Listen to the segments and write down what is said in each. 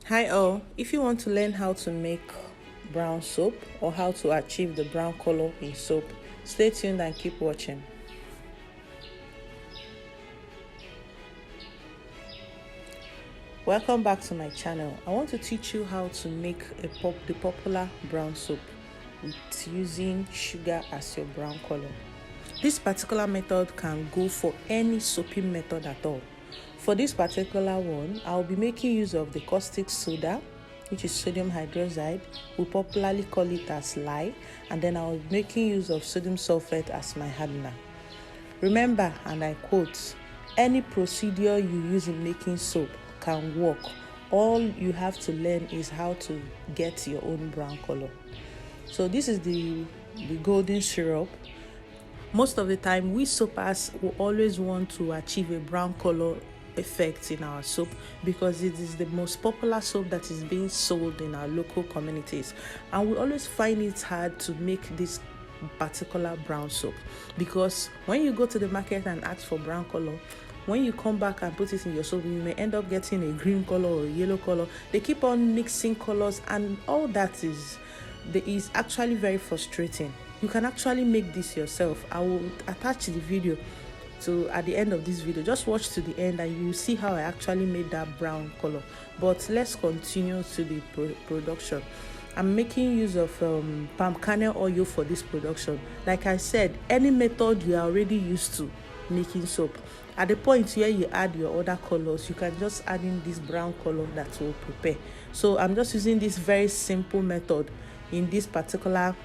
Hi all, if you want to learn how to make brown soap or how to achieve the brown color in soap, stay tuned and keep watching. Welcome back to my channel. I want to teach you how to make the popular brown soap with using sugar as your brown color. This particular method can go for any soaping method at all. For this particular one, I'll be making use of the caustic soda, which is sodium hydroxide. We popularly call it as lye, and then I'll be making use of sodium sulphate as my hardener. Remember, and I quote, any procedure you use in making soap can work. All you have to learn is how to get your own brown color. So this is the golden syrup. Most of the time, we soapers will always want to achieve a brown color effect in our soap because it is the most popular soap that is being sold in our local communities, and we always find it hard to make this particular brown soap because when you go to the market and ask for brown color, when you come back and put it in your soap, you may end up getting a green color or a yellow color. They keep on mixing colors, and all that is actually very frustrating. You can actually make this yourself. I will attach the video at the end of this video. Just watch to the end and you see how I actually made that brown color. But let's continue to the production. I'm making use of palm kernel oil for this production. Like I said, any method you are already used to making soap, at the point where you add your other colors, you can just add in this brown color that will prepare. So I'm just using this very simple method in this particular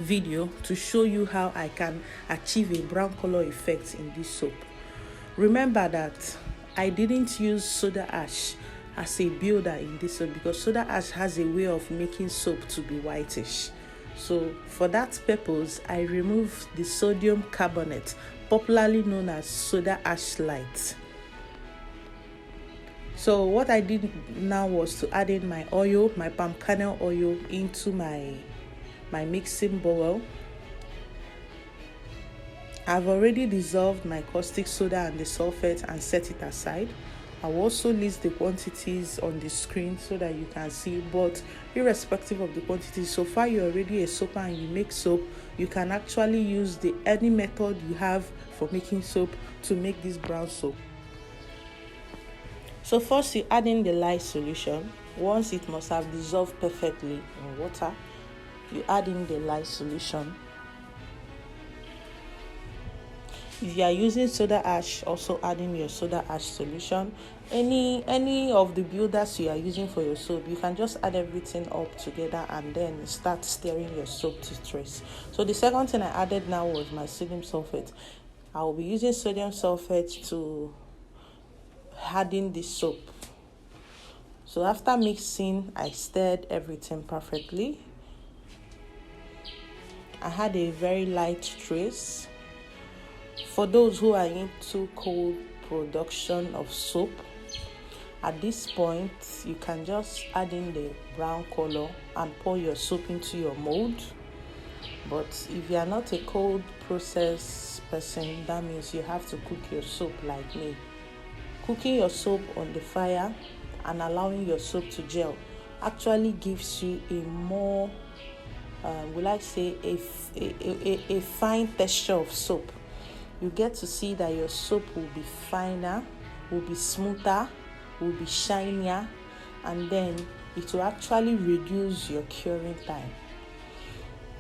video to show you how I can achieve a brown color effect in this soap. Remember that I didn't use soda ash as a builder in this soap because soda ash has a way of making soap to be whitish. So for that purpose, I removed the sodium carbonate, popularly known as soda ash light. So what I did now was to add in my oil, my palm kernel oil, into my mixing bowl. I've already dissolved my caustic soda and the sulphate and set it aside. I will also list the quantities on the screen so that you can see, but irrespective of the quantities, so far you're already a soaper and you make soap, you can actually use any method you have for making soap to make this brown soap. So first you add in the lye solution. Once it must have dissolved perfectly in water, you add in the lye solution. If you are using soda ash, also add in your soda ash solution. Any of the builders you are using for your soap, you can just add everything up together and then start stirring your soap to trace. So the second thing I added now was my sodium sulphate. I will be using sodium sulphate to harden the soap. So after mixing, I stirred everything perfectly. I had a very light trace. For those who are into cold production of soap, at this point you can just add in the brown color and pour your soap into your mold. But if you are not a cold process person, that means you have to cook your soap like me. Cooking your soap on the fire and allowing your soap to gel actually gives you a more a fine texture of soap. You get to see that your soap will be finer, will be smoother, will be shinier, and then it will actually reduce your curing time.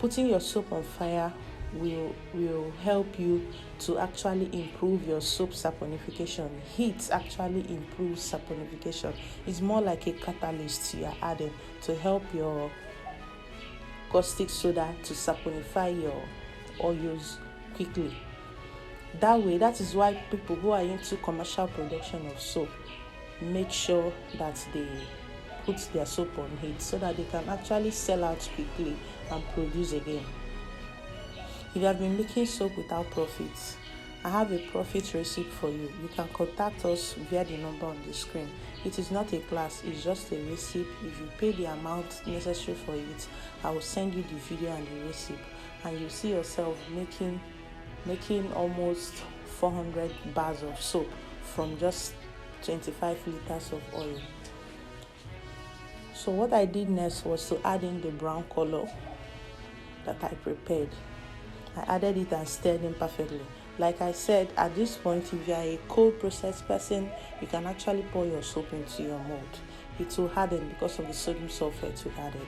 Putting your soap on fire will help you to actually improve your soap saponification. Heat actually improves saponification. It's more like a catalyst you are adding to help your caustic soda to saponify your oils quickly. That is why people who are into commercial production of soap make sure that they put their soap on heat so that they can actually sell out quickly and produce again. If you have been making soap without profits, I have a profit receipt for you. You can contact us via the number on the screen. It is not a class, it's just a receipt. If you pay the amount necessary for it, I will send you the video and the receipt, and you see yourself making almost 400 bars of soap from just 25 liters of oil. So what I did next was to add in the brown color that I prepared. I added it and stirred in perfectly. Like I said, at this point, if you are a cold process person, you can actually pour your soap into your mold. It will harden because of the sodium sulphate you added.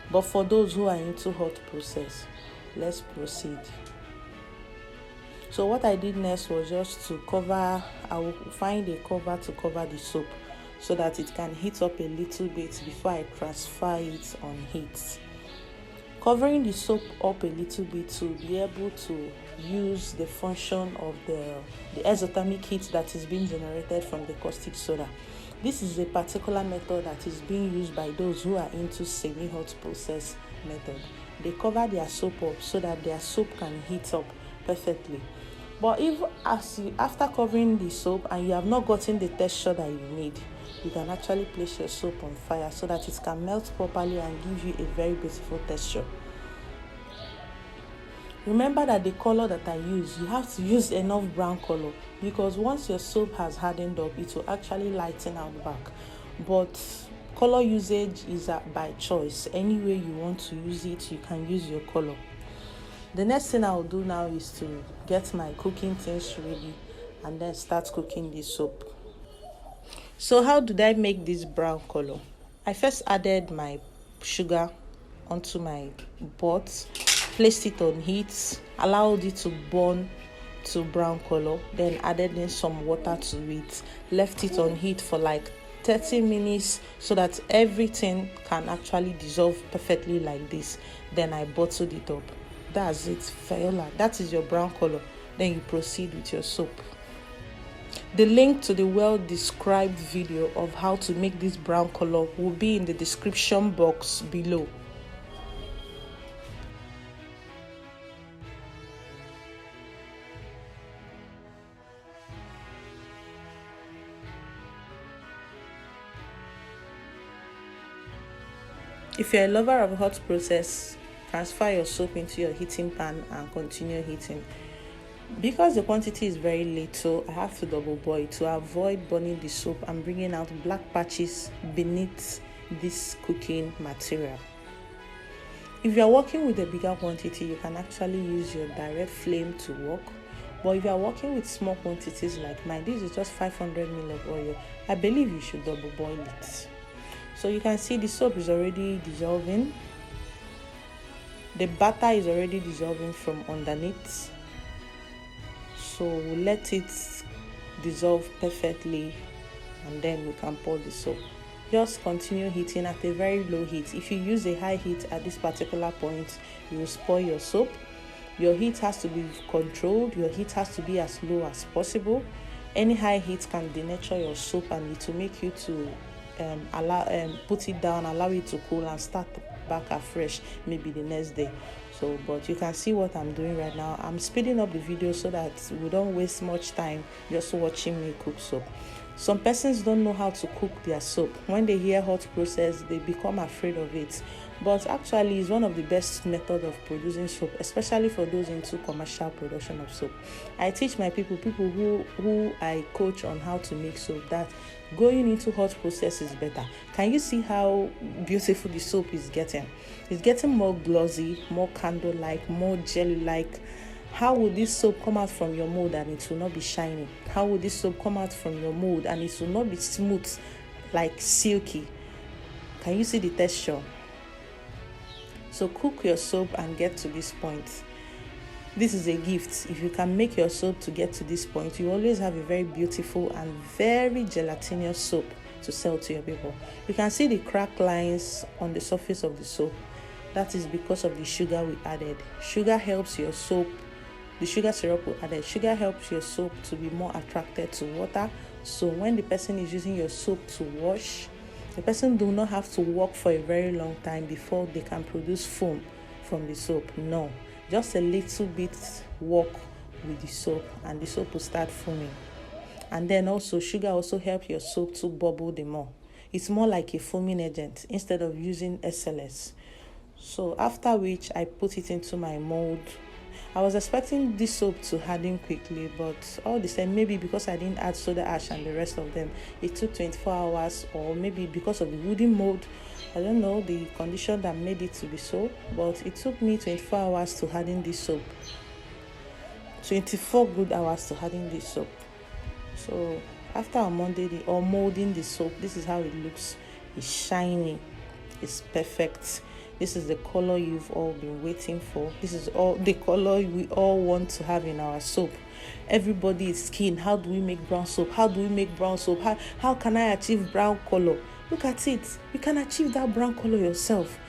But for those who are into hot process, let's proceed. So what I did next was just to cover, I will find a cover to cover the soap so that it can heat up a little bit before I transfer it on heat. Covering the soap up a little bit to be able to use the function of the exothermic heat that is being generated from the caustic soda. This is a particular method that is being used by those who are into semi-hot process method. They cover their soap up so that their soap can heat up perfectly. But if after covering the soap and you have not gotten the texture that you need, you can actually place your soap on fire so that it can melt properly and give you a very beautiful texture. Remember that the color that I use, you have to use enough brown color, because once your soap has hardened up, it will actually lighten out back. But color usage is by choice. Any way you want to use it, you can use your color. The next thing I will do now is to get my cooking things ready and then start cooking the soap. So how did I make this brown color? I first added my sugar onto my pot, placed it on heat, allowed it to burn to brown color, then added in some water to it, left it on heat for like 30 minutes so that everything can actually dissolve perfectly like this. Then I bottled it up. That's it, Viola. That is your brown color. Then you proceed with your soap. The link to the well-described video of how to make this brown color will be in the description box below. If you're a lover of hot process, transfer your soap into your heating pan and continue heating. Because the quantity is very little, I have to double boil to avoid burning the soap and bringing out black patches beneath this cooking material. If you are working with a bigger quantity, you can actually use your direct flame to work. But if you are working with small quantities like mine, this is just 500 ml of oil, I believe you should double boil it. So you can see the soap is already dissolving. The batter is already dissolving from underneath. So we'll let it dissolve perfectly and then we can pour the soap. Just continue heating at a very low heat. If you use a high heat at this particular point, you will spoil your soap. Your heat has to be controlled. Your heat has to be as low as possible. Any high heat can denature your soap and it will make you to put it down, allow it to cool and start back afresh maybe the next day. So but you can see what I'm doing right now. I'm speeding up the video so that we don't waste much time just watching me cook soap. Some persons don't know how to cook their soap. When they hear hot process, they become afraid of it. But actually, it's one of the best methods of producing soap, especially for those into commercial production of soap. I teach my people who I coach on how to make soap, that going into hot process is better. Can you see how beautiful the soap is getting? It's getting more glossy, more candle-like, more jelly-like. How will this soap come out from your mold and it will not be shiny? How will this soap come out from your mold and it will not be smooth, like silky? Can you see the texture? So cook your soap and get to this point. This is a gift. If you can make your soap to get to this point, you always have a very beautiful and very gelatinous soap to sell to your people. You can see the crack lines on the surface of the soap. That is because of the sugar we added. Sugar helps your soap. The sugar syrup we added. Sugar helps your soap to be more attracted to water. So when the person is using your soap to wash, the person do not have to work for a very long time before they can produce foam from the soap. No, just a little bit work with the soap and the soap will start foaming. And then also sugar also helps your soap to bubble the more. It's more like a foaming agent instead of using SLS. So after which I put it into my mold I was expecting this soap to harden quickly, but all the same, maybe because I didn't add soda ash and the rest of them, it took 24 hours, or maybe because of the wooden mold. I don't know the condition that made it to be so, but it took me 24 hours to harden this soap. 24 good hours to harden this soap. So after molding the soap, this is how it looks. It's shiny, it's perfect. This is the color you've all been waiting for. This is all the color we all want to have in our soap. Everybody is keen. How do we make brown soap? How do we make brown soap? How can I achieve brown color? Look at it. You can achieve that brown color yourself.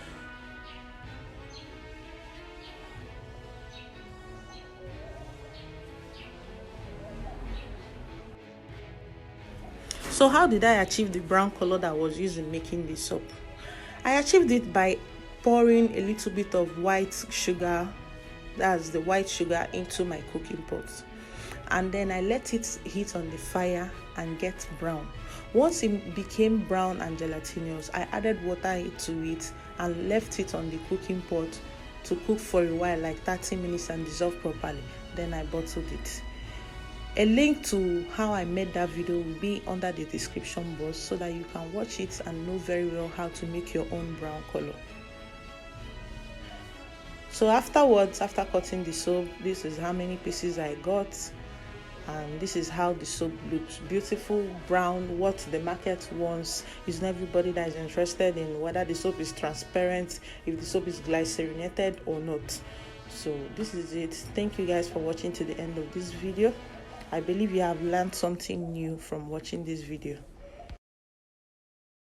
So how did I achieve the brown color that I was used in making this soap? I achieved it by pouring a little bit of white sugar, that's the white sugar, into my cooking pot, and then I let it heat on the fire and get brown. Once it became brown and gelatinous, I added water to it and left it on the cooking pot to cook for a while, like 30 minutes, and dissolve properly. Then I bottled it. A link to how I made that video will be under the description box, so that you can watch it and know very well how to make your own brown color. So afterwards, after cutting the soap, this is how many pieces I got, and this is how the soap looks. Beautiful brown, what the market wants. Is not everybody that is interested in whether the soap is transparent, if the soap is glycerinated or not. So this is it. Thank you guys for watching to the end of this video. I believe you have learned something new from watching this video.